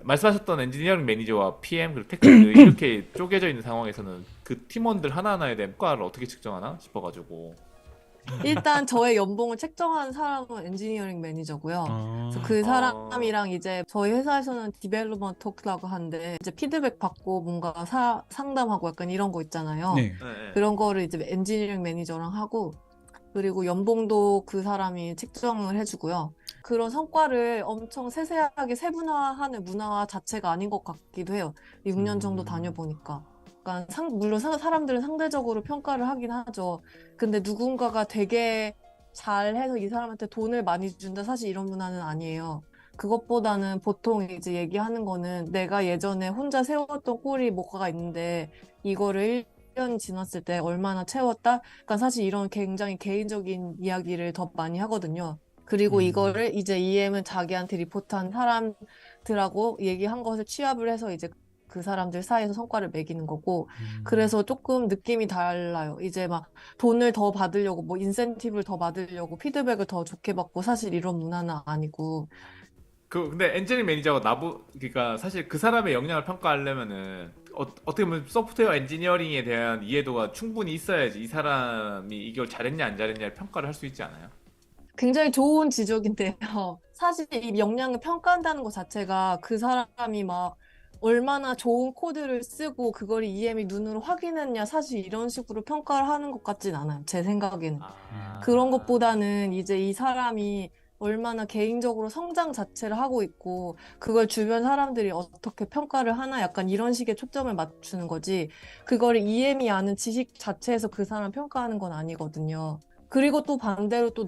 말씀하셨던 엔지니어링 매니저와 PM 그리고 테크리드 이렇게 쪼개져 있는 상황에서는 그 팀원들 하나하나에 대한 평가를 어떻게 측정하나 싶어가지고. 일단 저의 연봉을 책정하는 사람은 엔지니어링 매니저고요. 그래서 어, 그 어, 사람이랑 이제 저희 회사에서는 디벨롭먼트 토크라고 하는데 이제 피드백 받고 뭔가 상담하고 약간 이런 거 있잖아요. 네. 네, 네. 그런 거를 이제 엔지니어링 매니저랑 하고 그리고 연봉도 그 사람이 책정을 해주고요. 그런 성과를 엄청 세세하게 세분화하는 문화 자체가 아닌 것 같기도 해요. 6년 정도 음, 다녀보니까. 그러니까 물론 사람들은 상대적으로 평가를 하긴 하죠. 근데 누군가가 되게 잘해서 이 사람한테 돈을 많이 준다. 사실 이런 문화는 아니에요. 그것보다는 보통 이제 얘기하는 거는 내가 예전에 혼자 세웠던 꼴이 뭐가 있는데 이거를 1년 지났을 때 얼마나 채웠다? 그러니까 사실 이런 굉장히 개인적인 이야기를 더 많이 하거든요. 그리고 음, 이거를 이제 EM은 자기한테 리포트한 사람들하고 얘기한 것을 취합을 해서 이제 그 사람들 사이에서 성과를 매기는 거고, 음. 그래서 조금 느낌이 달라요. 이제 막 돈을 더 받으려고, 뭐 인센티브를 더 받으려고, 피드백을 더 좋게 받고, 사실 이런 문화는 아니고, 그 근데 엔지니어링 매니저가 그러니까 사실 그 사람의 역량을 평가하려면은 어떻게 보면 소프트웨어 엔지니어링에 대한 이해도가 충분히 있어야지 이 사람이 이걸 잘했냐 안 잘했냐를 평가를 할 수 있지 않아요? 굉장히 좋은 지적인데요. 사실 이 역량을 평가한다는 것 자체가 그 사람이 막 얼마나 좋은 코드를 쓰고 그걸 EM이 눈으로 확인했냐, 사실 이런 식으로 평가를 하는 것 같진 않아요. 제 생각에는. 그런 아, 것보다는 이제 이 사람이 얼마나 개인적으로 성장 자체를 하고 있고 그걸 주변 사람들이 어떻게 평가를 하나 약간 이런 식의 초점을 맞추는 거지. 그거를 EM이 아는 지식 자체에서 그 사람 평가하는 건 아니거든요. 그리고 또 반대로 또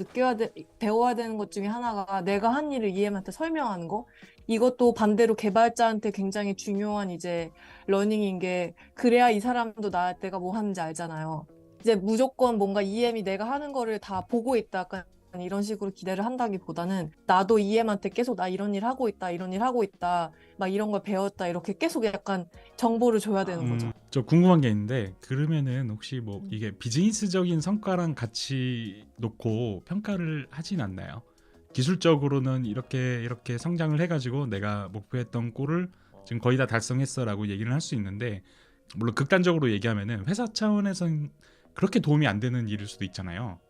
배워야 되는 것 중에 하나가 내가 한 일을 EM한테 설명하는 거. 이것도 반대로 개발자한테 굉장히 중요한 이제 러닝인 게 그래야 이 사람도 내가 뭐 하는지 알잖아요. 이제 무조건 뭔가 EM이 내가 하는 거를 다 보고 있다. 약간 이런 식으로 기대를 한다기보다는 나도 EM한테 계속 나 이런 일 하고 있다, 이런 일 하고 있다, 막 이런 걸 배웠다, 이렇게 계속 약간 정보를 줘야 되는 거죠. 저 궁금한 게 있는데 그러면은 혹시 뭐 음. 이게 비즈니스적인 성과랑 같이 놓고 평가를 하진 않나요? 기술적으로는 이렇게 이렇게 성장을 해가지고 내가 목표했던 골을 지금 거의 다 달성했어라고 얘기를 할 수 있는데 물론 극단적으로 얘기하면은 회사 차원에선 그렇게 도움이 안 되는 일일 수도 있잖아요.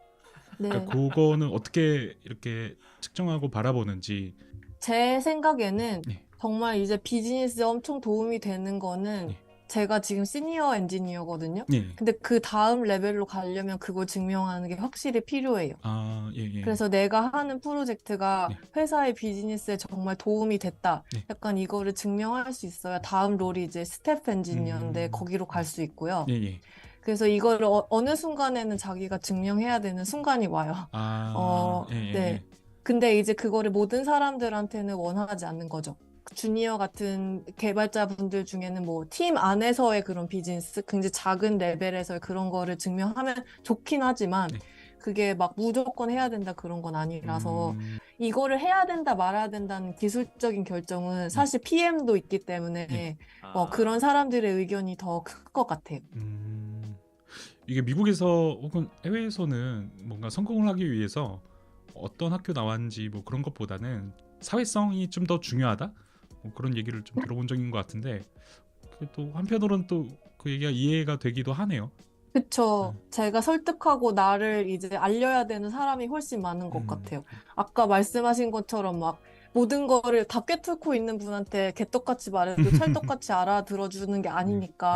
그러니까 네. 그거는 어떻게 이렇게 측정하고 바라보는지. 제 생각에는 네, 정말 이제 비즈니스에 엄청 도움이 되는 거는 네, 제가 지금 시니어 엔지니어거든요. 네. 근데 그 다음 레벨로 가려면 그걸 증명하는 게 확실히 필요해요. 아, 예, 예, 그래서 내가 하는 프로젝트가 네, 회사의 비즈니스에 정말 도움이 됐다. 네. 약간 이거를 증명할 수 있어야 다음 롤이 이제 스태프 엔지니어인데 거기로 갈 수 있고요. 예, 예. 그래서 이거를 어느 순간에는 자기가 증명해야 되는 순간이 와요. 아, 예, 예, 네. 예. 근데 이제 그거를 모든 사람들한테는 원하지 않는 거죠. 주니어 같은 개발자분들 중에는 뭐 팀 안에서의 그런 비즈니스, 굉장히 작은 레벨에서의 그런 거를 증명하면 좋긴 하지만 네. 그게 막 무조건 해야 된다 그런 건 아니라서 음, 이거를 해야 된다 말아야 된다는 기술적인 결정은 네, 사실 PM도 있기 네. 때문에 그런 아, 사람들의 의견이 더 클 것 같아요. 음, 이게 미국에서 혹은 해외에서는 뭔가 성공을 하기 위해서 어떤 학교 나왔는지 뭐 그런 것보다는 사회성이 좀 더 중요하다? 뭐 그런 얘기를 좀 들어본 적인 것 같은데 그게 또 한편으로는 또 그 얘기가 이해가 되기도 하네요. 네. 그쵸. 제가 설득하고 나를 이제 알려야 되는 사람이 훨씬 많은 것 음, 같아요. 아까 말씀하신 것처럼 막 모든 거를 다 꿰뚫고 있는 분한테 개떡같이 말해도 찰떡같이 알아들어주는 게 네,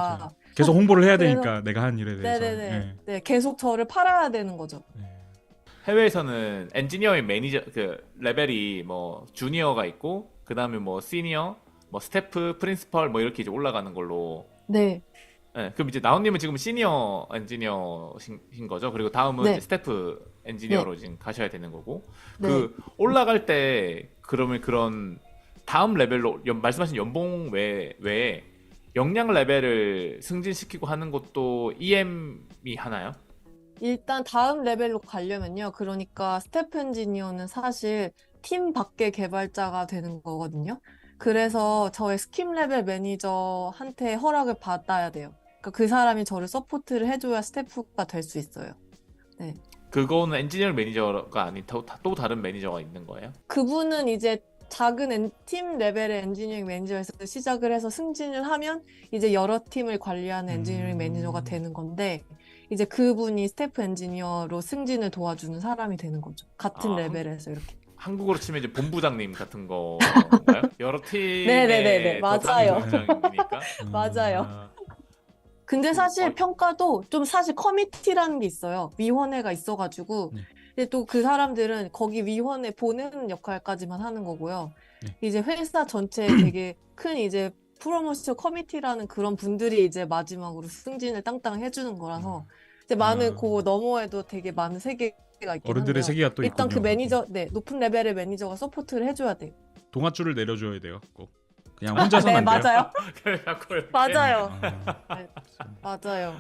맞아요. 아니니까. 계속 홍보를 해야 그래서, 되니까 내가 한 일에 대해서. 네네네. 예. 네, 계속 저를 팔아야 되는 거죠. 네. 해외에서는 엔지니어링 매니저 그 레벨이 뭐 주니어가 있고 그 다음에 뭐 시니어, 뭐 스태프, 프린시펄 뭐 이렇게 이제 올라가는 걸로. 네, 네, 그럼 이제 나온님은 지금 시니어 엔지니어신 거죠? 그리고 다음은 이제 네, 스태프 네, 엔지니어로 지금 가셔야 되는 거고. 네. 그 올라갈 때 그러면 그런 다음 레벨로 말씀하신 연봉 외에 역량 레벨을 승진시키고 하는 것도 EM이 하나요? 일단 다음 레벨로 가려면요. 그러니까 스태프 엔지니어는 사실 팀 밖의 개발자가 되는 거거든요. 그래서 저의 스kim 레벨 매니저한테 허락을 받아야 돼요. 그러니까 그 사람이 저를 서포트를 해줘야 스태프가 될 수 있어요. 네. 그거는 엔지니어 매니저가 아닌 또 다른 매니저가 있는 거예요? 그분은 이제 작은 팀 레벨의 엔지니어링 매니저에서 시작을 해서 승진을 하면 이제 여러 팀을 관리하는 엔지니어링 매니저가 되는 건데 이제 그분이 스태프 엔지니어로 승진을 도와주는 사람이 되는 거죠. 같은 아, 레벨에서 이렇게. 한국어로 치면 이제 본부장님 같은 건가요? 여러 네네네네, 팀의 더 맞아요. 본부장이니까. 맞아요. 아, 근데 사실 어, 평가도 좀 사실 커미티라는 게 있어요. 위원회가 있어가지고. 네. 근데 또 그 사람들은 거기 위원회 보내는 역할까지만 하는 거고요. 네. 이제 회사 전체에 되게 큰 이제 프로모션 커미티라는 그런 분들이 이제 마지막으로 승진을 땅땅 해주는 거라서 이제 많은 그 너머에도 되게 많은 세계가 있긴 어른들의 한데요. 세계가 또 일단 그 있군요. 매니저, 네, 높은 레벨의 매니저가 서포트를 해줘야 돼요. 동아줄을 내려줘야 돼요. 꼭. 그냥 혼자서는 네, 안 돼요. 맞아요. 그래갖고 이렇게. 맞아요. 아, 네, 맞아요.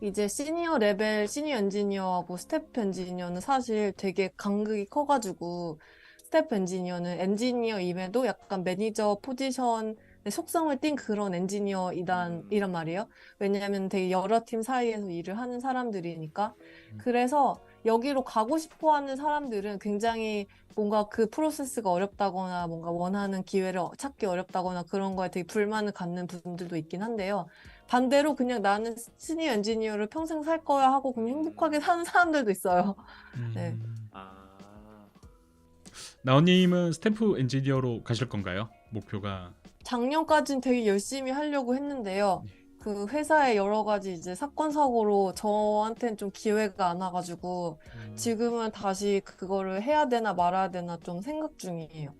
이제 시니어 레벨, 시니어 엔지니어하고 스태프 엔지니어는 사실 되게 간극이 커가지고 스태프 엔지니어는 엔지니어임에도 약간 매니저 포지션의 속성을 띈 그런 엔지니어이란 말이에요. 왜냐하면 되게 여러 팀 사이에서 일을 하는 사람들이니까. 그래서 여기로 가고 싶어 하는 사람들은 굉장히 뭔가 그 프로세스가 어렵다거나 뭔가 원하는 기회를 찾기 어렵다거나 그런 거에 되게 불만을 갖는 분들도 있긴 한데요. 반대로 그냥 나는 시니어 엔지니어를 평생 살 거야 하고 그냥 행복하게 사는 사람들도 있어요. 네. 아, 나온님은 스태프 엔지니어로 가실 건가요? 목표가. 작년까진 되게 열심히 하려고 했는데요. 그 회사의 여러 가지 이제 사건 사고로 저한테는 좀 기회가 안 와가지고 지금은 다시 그거를 해야 되나 말아야 되나 좀 생각 중이에요.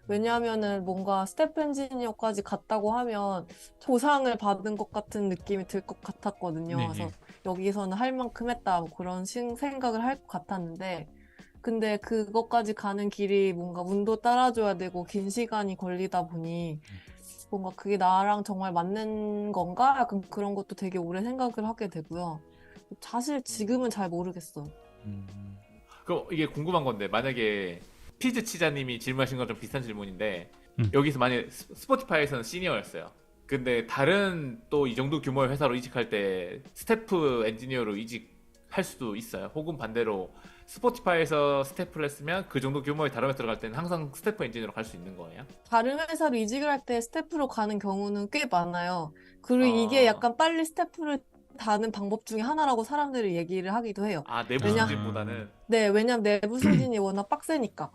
왜냐하면은 뭔가 스태프 엔지니어까지 갔다고 하면 보상을 받은 것 같은 느낌이 들 것 같았거든요. 네, 그래서 네. 여기서는 할 만큼 했다 뭐 그런 생각을 할 것 같았는데 근데 그것까지 가는 길이 뭔가 운도 따라줘야 되고 긴 시간이 걸리다 보니 뭔가 그게 나랑 정말 맞는 건가? 약간 그런 것도 되게 오래 생각을 하게 되고요. 사실 지금은 잘 모르겠어요. 그 이게 궁금한 건데 만약에 피즈 치자님이 질문하신 거랑 좀 비슷한 질문인데 여기서 만약에 스포티파이에서는 시니어였어요. 근데 다른 또 이 정도 규모의 회사로 이직할 때 스태프 엔지니어로 이직할 수도 있어요. 혹은 반대로 스포티파이에서 스태프를 했으면 그 정도 규모의 다른 회사 들어갈 때는 항상 스태프 엔지니어로 갈 수 있는 거예요? 다른 회사로 이직을 할 때 스태프로 가는 경우는 꽤 많아요. 그리고 이게 아, 약간 빨리 스태프를 다는 방법 중에 하나라고 사람들이 얘기를 하기도 해요. 아 내부 왜냐, 승진보다는 네, 왜냐면 내부 승진이 워낙 빡세니까.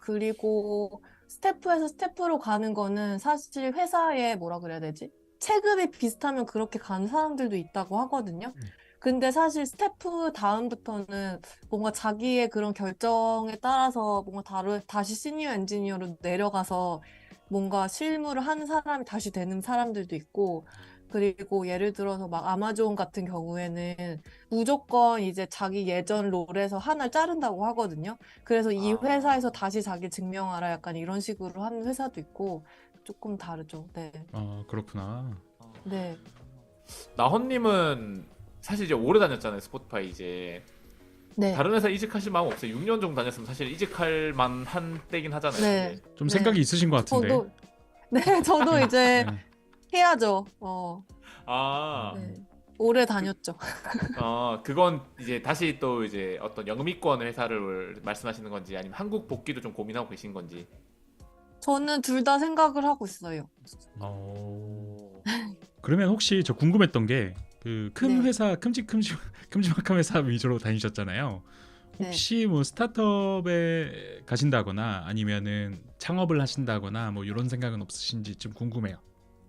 그리고 스태프에서 스태프로 가는 거는 사실 회사에 뭐라 그래야 되지? 체급이 비슷하면 그렇게 가는 사람들도 있다고 하거든요. 근데 사실 스태프 다음부터는 뭔가 자기의 그런 결정에 따라서 뭔가 다시 시니어 엔지니어로 내려가서 뭔가 실무를 하는 사람이 다시 되는 사람들도 있고, 그리고 예를 들어서 막 아마존 같은 경우에는 무조건 이제 자기 예전 롤에서 하나를 자른다고 하거든요. 그래서 이 아, 회사에서 다시 자기 증명하라 약간 이런 식으로 하는 회사도 있고 조금 다르죠. 네. 아, 그렇구나. 네. 나헌님은 사실 이제 오래 다녔잖아요 스포티파이 이제. 네. 다른 회사 이직하실 마음 없어요? 6년 정도 다녔으면 사실 이직할 만한 때긴 하잖아요. 네. 이제. 좀 네. 생각이 있으신 것 같은데. 저도 이제 네. 해야죠. 아, 네. 오래 다녔죠. 그건 이제 다시 또 이제 어떤 영미권 회사를 말씀하시는 건지 아니면 한국 복귀도 좀 고민하고 계신 건지. 저는 둘 다 생각을 하고 있어요. 그러면 혹시 저 궁금했던 게 그 큰 네. 회사 큼직큼직한 회사 위주로 다니셨잖아요. 혹시 뭐 스타트업에 가신다거나 아니면은 창업을 하신다거나 뭐 이런 생각은 없으신지 좀 궁금해요.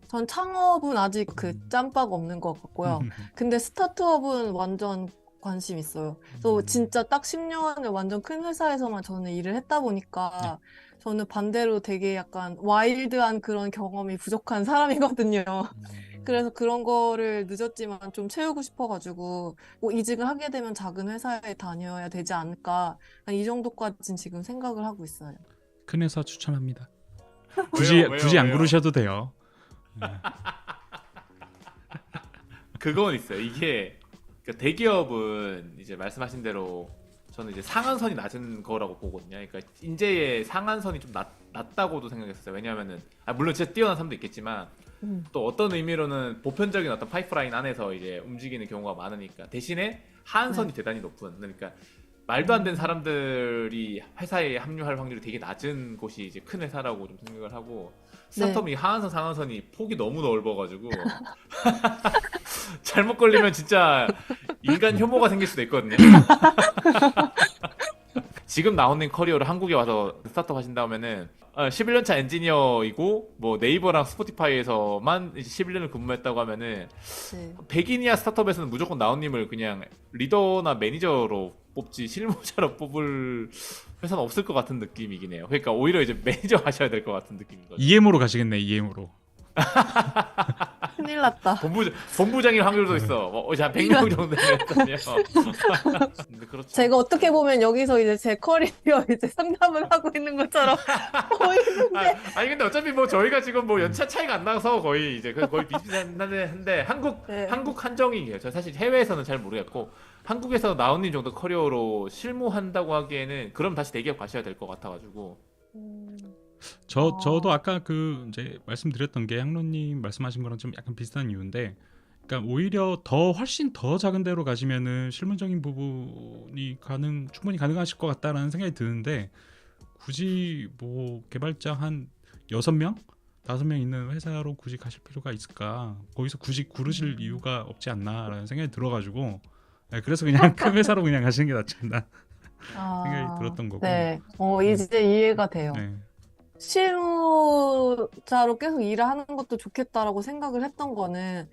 전 창업은 아직 그 짬바가 없는 것 같고요. 근데 스타트업은 완전 관심 있어요. 그래서 진짜 딱 10년을 완전 큰 회사에서만 저는 일을 했다 보니까 저는 반대로 되게 약간 와일드한 그런 경험이 부족한 사람이거든요. 그래서 그런 거를 늦었지만 좀 채우고 싶어가지고 뭐 이직을 하게 되면 작은 회사에 다녀야 되지 않을까 이 정도까지는 지금 생각을 하고 있어요. 큰 회사 추천합니다. 왜요? 굳이 안 왜요? 그러셔도 돼요. 그건 있어요. 이게 그러니까 대기업은 이제 말씀하신 대로 저는 이제 상한선이 낮은 거라고 보거든요. 그러니까 인재의 상한선이 좀 낮다고도 생각했어요. 왜냐하면은 물론 진짜 뛰어난 사람도 있겠지만 또 어떤 의미로는 보편적인 어떤 파이프라인 안에서 이제 움직이는 경우가 많으니까 대신에 하한선이 대단히 높은 그러니까 말도 안 되는 사람들이 회사에 합류할 확률이 되게 낮은 곳이 이제 큰 회사라고 좀 생각을 하고 스타트업이 하한선 상한선이 폭이 너무 넓어가지고 잘못 걸리면 진짜 인간 혐오가 생길 수도 있거든요. 지금 나오는 커리어를 한국에 와서 스타트업 하신다면은 11년차 엔지니어이고 뭐 네이버랑 스포티파이에서만 이제 11년을 근무했다고 하면은 네. 백인이야 스타트업에서는 무조건 나온님을 그냥 리더나 매니저로 뽑지 실무자로 뽑을 회사는 없을 것 같은 느낌이긴 해요. 그러니까 오히려 이제 매니저 하셔야 될 것 같은 느낌인 거죠. EM으로 가시겠네. EM으로. 큰일 났다. 본부장일 확률도 있어. 이제 한 100명 정도 되면. 근데 그렇죠. 제가 어떻게 보면 여기서 이제 제 커리어 이제 상담을 하고 있는 것처럼 보이는데 아니 근데 어차피 뭐 저희가 지금 뭐 연차 차이가 안 나서 거의 이제 거의 비슷한데 네. 한국 한정이에요. 저 사실 해외에서는 잘 모르겠고 한국에서 나온님 정도 커리어로 실무한다고 하기에는 그럼 다시 대기업 가셔야 될 것 같아가지고. 저도 아까 그 이제 말씀드렸던 게 향로님 말씀하신 거랑 좀 약간 비슷한 이유인데, 그러니까 오히려 훨씬 더 작은 데로 가시면은 실무적인 부분이 충분히 가능하실 것 같다라는 생각이 드는데, 굳이 뭐 개발자 한 6명, 5명 있는 회사로 굳이 가실 필요가 있을까? 거기서 굳이 구르실 이유가 없지 않나라는 생각이 들어가지고, 네, 그래서 그냥 큰 회사로 그냥 가시는 게 낫지 않나 생각이 들었던 거고. 네. 이제 이해가 돼요. 네. 실무자로 계속 일을 하는 것도 좋겠다라고 생각을 했던 거는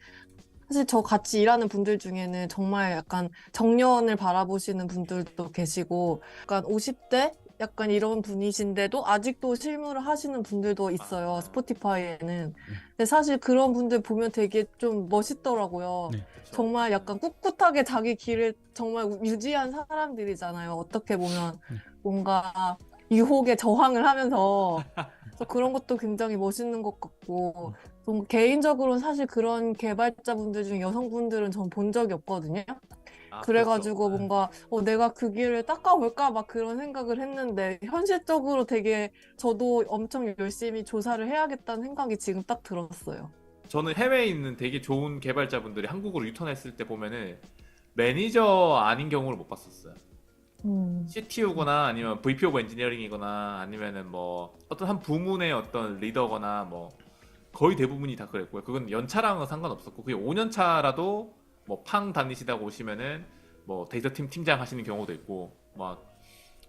사실 저 같이 일하는 분들 중에는 정말 약간 정년을 바라보시는 분들도 계시고 약간 50대 약간 이런 분이신데도 아직도 실무를 하시는 분들도 있어요. 스포티파이에는. 근데 사실 그런 분들 보면 되게 좀 멋있더라고요. 네. 정말 약간 꿋꿋하게 자기 길을 정말 유지한 사람들이잖아요. 어떻게 보면 뭔가 유혹에 저항을 하면서 그래서 그런 것도 굉장히 멋있는 것 같고 좀 개인적으로는 사실 그런 개발자분들 중에 여성분들은 전 본 적이 없거든요. 그래가지고 그렇죠. 뭔가 내가 그 길을 닦아볼까 막 그런 생각을 했는데 현실적으로 되게 저도 엄청 열심히 조사를 해야겠다는 생각이 지금 딱 들었어요. 저는 해외에 있는 되게 좋은 개발자분들이 한국으로 유턴했을 때 보면은 매니저 아닌 경우를 못 봤었어요. CTO거나 아니면 VP 오브 엔지니어링이거나 아니면은 뭐 어떤 한 부문의 어떤 리더거나 뭐 거의 대부분이 다 그랬고요. 그건 연차랑은 상관없었고 그게 5년 차라도 뭐 팡 다니시다가 오시면은 뭐 데이터 팀 팀장 하시는 경우도 있고 막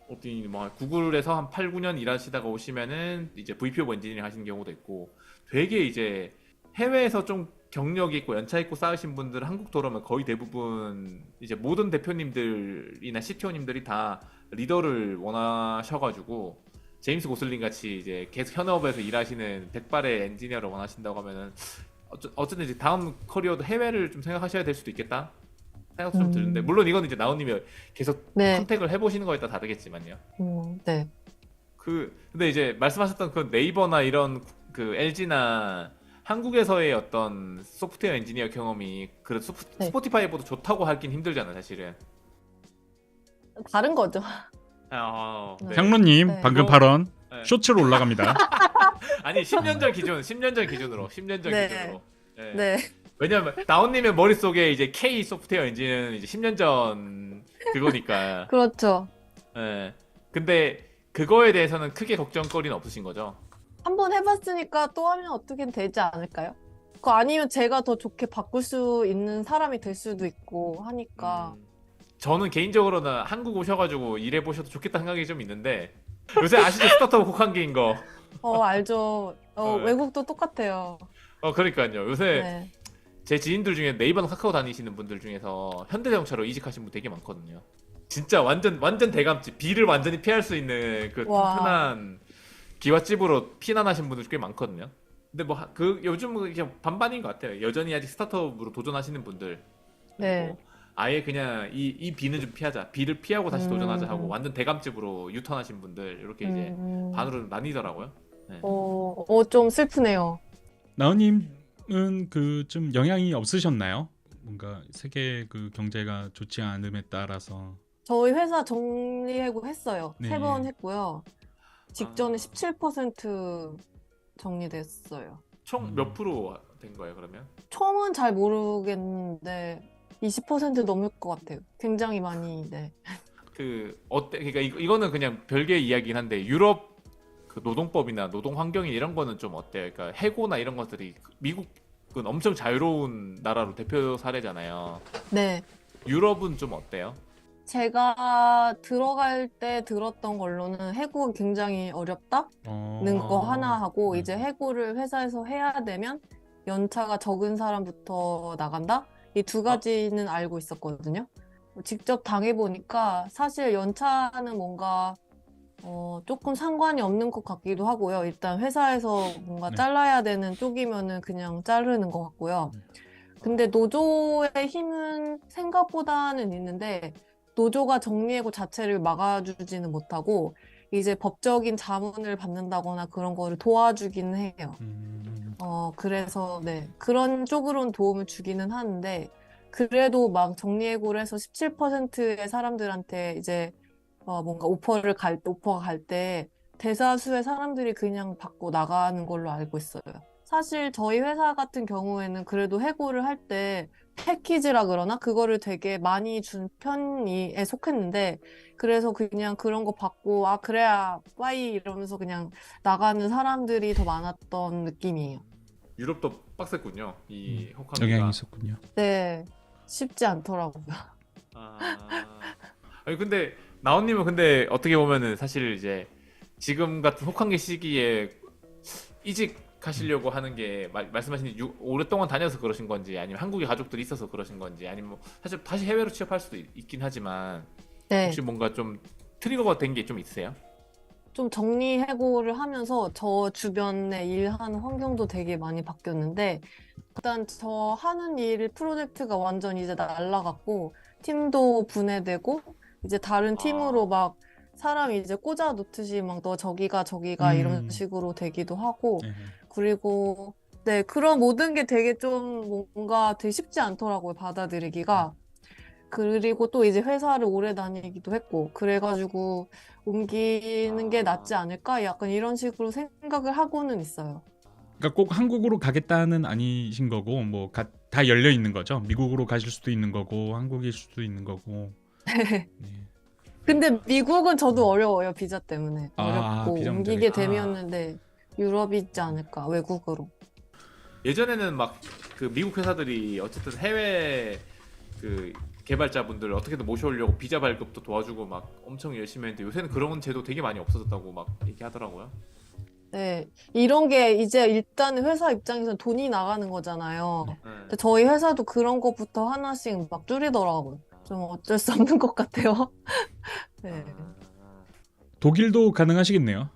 어디 뭐 구글에서 한 8, 9년 일하시다가 오시면은 이제 VP 오브 엔지니어링 하시는 경우도 있고 되게 이제 해외에서 좀 경력 있고 연차 있고 쌓으신 분들 한국 돌아오면 거의 대부분 이제 모든 대표님들이나 CTO님들이 다 리더를 원하셔가지고 제임스 고슬링 같이 이제 계속 현업에서 일하시는 백발의 엔지니어를 원하신다고 하면은 어쨌든 이제 다음 커리어도 해외를 좀 생각하셔야 될 수도 있겠다 생각도 좀 드는데 물론 이건 이제 나온님이 계속 네. 컨택을 해보시는 거에 따라 다르겠지만요. 네. 근데 이제 말씀하셨던 그 네이버나 이런 그 LG나 한국에서의 어떤 소프트웨어 엔지니어 경험이 그래도 네. 스포티파이보다 좋다고 하긴 힘들잖아 사실은. 다른 거죠. 네. 향로님 네. 방금 뭐, 발언 네. 쇼츠로 올라갑니다. 아니 10년 전 기준으로 10년 전 기준으로 네. 네. 네. 왜냐면 나온님의 머릿속에 이제 K 소프트웨어 엔진은 이제 10년 전 그거니까. 그렇죠. 네. 근데 그거에 대해서는 크게 걱정거리는 없으신 거죠? 한번 해봤으니까 또 하면 어떻게든 되지 않을까요? 그거 아니면 제가 더 좋게 바꿀 수 있는 사람이 될 수도 있고 하니까. 저는 개인적으로는 한국 오셔가지고 일해보셔도 좋겠다 생각이 좀 있는데 요새 아시죠? 스타트업 혹한기인 거. 알죠. 네. 외국도 똑같아요. 그러니까요. 요새 네. 제 지인들 중에 네이버나 카카오 다니시는 분들 중에서 현대자동차로 이직하신 분 되게 많거든요. 진짜 완전 대감집, 비를 완전히 피할 수 있는 그 와. 튼튼한 기와집으로 피난하신 분들 꽤 많거든요. 근데 뭐 요즘은 그냥 반반인 것 같아요. 여전히 아직 스타트업으로 도전하시는 분들. 네. 그리고 아예 그냥 이 비는 좀 피하자. 비를 피하고 다시 도전하자 하고 완전 대감집으로 유턴하신 분들 이렇게 이제 반으로 나뉘더라고요. 네. 좀 슬프네요. 나은님은 그 좀 영향이 없으셨나요? 뭔가 세계 그 경제가 좋지 않음에 따라서. 저희 회사 정리해고 했어요. 네. 3번 했고요. 직전에 17% 정리됐어요. 총 몇 프로 된 거예요, 그러면? 총은 잘 모르겠는데 20% 넘을 것 같아요. 굉장히 많이. 네. 그 어때? 그러니까 이거는 그냥 별개의 이야기긴 한데 유럽 그 노동법이나 노동 환경이 이런 거는 좀 어때요? 그러니까 해고나 이런 것들이 미국은 엄청 자유로운 나라로 대표 사례잖아요. 네. 유럽은 좀 어때요? 제가 들어갈 때 들었던 걸로는 해고가 굉장히 어렵다는 거 하나 하고, 이제 해고를 회사에서 해야 되면 연차가 적은 사람부터 나간다? 이 두 가지는 알고 있었거든요. 직접 당해보니까 사실 연차는 뭔가 조금 상관이 없는 것 같기도 하고요. 일단 회사에서 뭔가 네. 잘라야 되는 쪽이면은 그냥 자르는 것 같고요. 근데 노조의 힘은 생각보다는 있는데 노조가 정리해고 자체를 막아주지는 못하고 이제 법적인 자문을 받는다거나 그런 거를 도와주기는 해요. 그래서 네, 그런 쪽으로는 도움을 주기는 하는데 그래도 막 정리해고를 해서 17%의 사람들한테 이제 뭔가 오퍼가 갈 때 대다수의 사람들이 그냥 받고 나가는 걸로 알고 있어요. 사실 저희 회사 같은 경우에는 그래도 해고를 할 때 패키지라 그러나 그거를 되게 많이 준 편에 속했는데 그래서 그냥 그런 거 받고 아 그래야 빠이 이러면서 그냥 나가는 사람들이 더 많았던 느낌이에요. 유럽도 빡셌군요. 이 영향이 혹한기가. 있었군요. 네, 쉽지 않더라고요. 아, 아니 근데 나온님은 근데 어떻게 보면은 사실 이제 지금 같은 혹한기 시기에 이직하시려고 하는 게 말씀하신 오랫동안 다녀서 그러신 건지 아니면 한국에 가족들이 있어서 그러신 건지 아니면 뭐 사실 다시 해외로 취업할 수도 있긴 하지만 네. 혹시 뭔가 좀 트리거가 된 게 좀 있으세요? 좀 정리해고를 하면서 저 주변에 일하는 환경도 되게 많이 바뀌었는데 일단 저 하는 일 프로젝트가 완전 이제 날라갔고 팀도 분해되고 이제 다른 팀으로 막 사람 이제 꽂아 놓듯이 막 너 저기가 이런 식으로 되기도 하고 네. 그리고 네 그런 모든 게 되게 좀 뭔가 되게 쉽지 않더라고요 받아들이기가. 그리고 또 이제 회사를 오래 다니기도 했고, 그래가지고 옮기는 게 낫지 않을까? 약간 이런 식으로 생각을 하고는 있어요. 그러니까 꼭 한국으로 가겠다는 아니신 거고 뭐 다 열려 있는 거죠. 미국으로 가실 수도 있는 거고 한국일 수도 있는 거고. 네. 근데 미국은 저도 어려워요, 비자 때문에. 어렵고, 비자 문제가 옮기게 있구나. 되면은, 네, 유럽이 있지 않을까, 외국으로. 예전에는 막 그 미국 회사들이 어쨌든 해외 그 개발자분들 어떻게든 모셔오려고 비자 발급도 도와주고 막 엄청 열심히 했는데 요새는 그런 제도 되게 많이 없어졌다고 막 얘기하더라고요. 네, 이런 게 이제 일단은 회사 입장에서는 돈이 나가는 거잖아요. 네. 근데 저희 회사도 그런 것부터 하나씩 막 줄이더라고요. 좀 어쩔 수 없는 것 같아요. 네. 독일도 가능하시겠네요.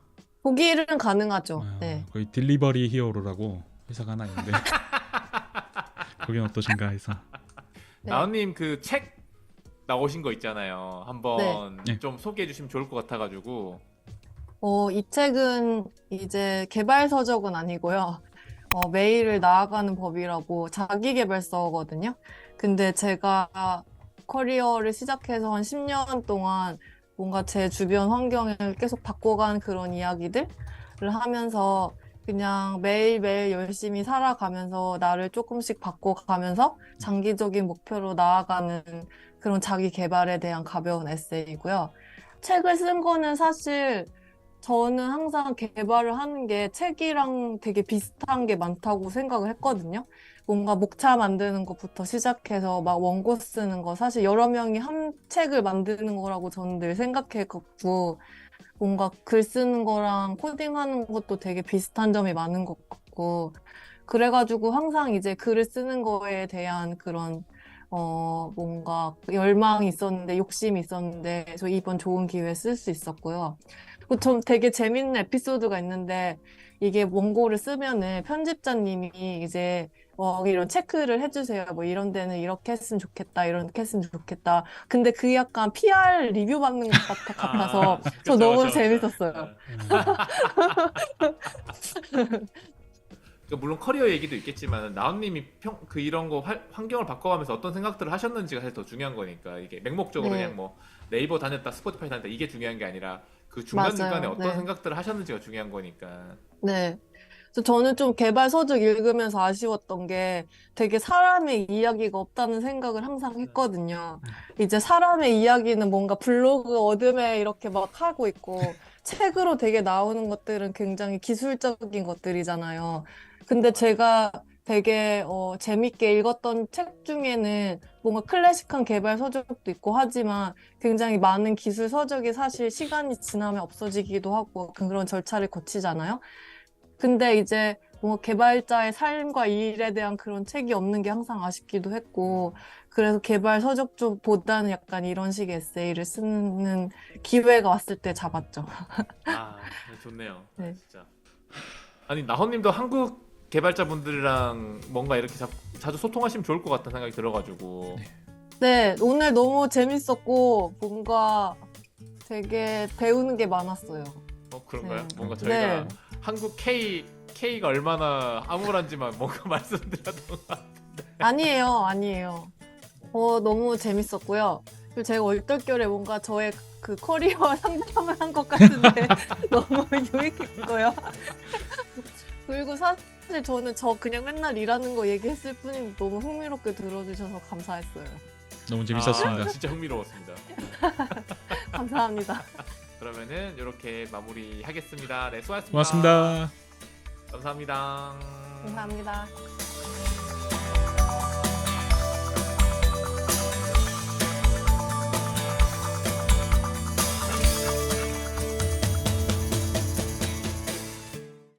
독일은 가능하죠. 네. 거의 딜리버리 히어로라고 회사가 하나 있는데 거긴 어떠신가 해서. 네. 나은님 그 책 나오신 거 있잖아요. 한번 네. 좀 소개해 주시면 좋을 것 같아가지고. 이 책은 이제 개발서적은 아니고요. 매일을 나아가는 법이라고 자기계발서거든요. 근데 제가 커리어를 시작해서 한 10년 동안 뭔가 제 주변 환경을 계속 바꿔간 그런 이야기들을 하면서 그냥 매일매일 열심히 살아가면서 나를 조금씩 바꿔가면서 장기적인 목표로 나아가는 그런 자기 개발에 대한 가벼운 에세이고요. 책을 쓴 거는 사실 저는 항상 개발을 하는 게 책이랑 되게 비슷한 게 많다고 생각을 했거든요. 뭔가 목차 만드는 것부터 시작해서 막 원고 쓰는 거 사실 여러 명이 한 책을 만드는 거라고 저는 늘 생각해갖고 뭔가 글 쓰는 거랑 코딩하는 것도 되게 비슷한 점이 많은 것 같고 그래가지고 항상 이제 글을 쓰는 거에 대한 그런 뭔가 열망이 있었는데 욕심이 있었는데 그래서 이번 좋은 기회에 쓸 수 있었고요. 그리고 좀 되게 재밌는 에피소드가 있는데 이게 원고를 쓰면은 편집자님이 이제 이런 체크를 해주세요. 뭐 이런 데는 이렇게 했으면 좋겠다. 이렇게 했으면 좋겠다. 근데 그 약간 PR 리뷰 받는 것 같아서 저 그쵸, 너무 그쵸, 그쵸. 재밌었어요. 그러니까 물론 커리어 얘기도 있겠지만 나은님이 그 이런 거 환경을 바꿔가면서 어떤 생각들을 하셨는지가 사실 더 중요한 거니까 이게 맹목적으로 네. 그냥 뭐 네이버 다녔다 스포티파이 다녔다 이게 중요한 게 아니라 그 중간중간에 맞아요. 어떤 네. 생각들을 하셨는지가 중요한 거니까. 네. 그래서 저는 좀 개발 서적 읽으면서 아쉬웠던 게 되게 사람의 이야기가 없다는 생각을 항상 했거든요. 이제 사람의 이야기는 뭔가 블로그 어둠에 이렇게 막 하고 있고 책으로 되게 나오는 것들은 굉장히 기술적인 것들이잖아요. 근데 제가 되게 재밌게 읽었던 책 중에는 뭔가 클래식한 개발 서적도 있고 하지만 굉장히 많은 기술 서적이 사실 시간이 지나면 없어지기도 하고 그런 절차를 거치잖아요. 근데 이제 뭔가 개발자의 삶과 일에 대한 그런 책이 없는 게 항상 아쉽기도 했고, 그래서 개발 서적 쪽보다는 약간 이런 식의 에세이를 쓰는 기회가 왔을 때 잡았죠. 아, 좋네요. 네. 진짜. 아니 나헌님도 한국 개발자분들이랑 뭔가 이렇게 자주 소통하시면 좋을 것 같다는 생각이 들어가지고. 네, 오늘 너무 재밌었고, 뭔가 되게 배우는 게 많았어요. 그런가요? 네. 뭔가 저희가 네. 한국 K가 얼마나 암울한지만 뭔가 말씀드렸던 것 같아요. 아니에요, 아니에요. 너무 재밌었고요. 그리고 제가 얼떨결에 뭔가 저의 그 커리어 상담을 한 것 같은데 너무 유익했고요. 그리고 사실 저는 그냥 맨날 일하는 거 얘기했을 뿐인데 너무 흥미롭게 들어주셔서 감사했어요. 너무 재밌었습니다. 진짜 흥미로웠습니다. 감사합니다. 그러면은 이렇게 마무리하겠습니다. 네, 수고하셨습니다. 고맙습니다. 감사합니다. 감사합니다.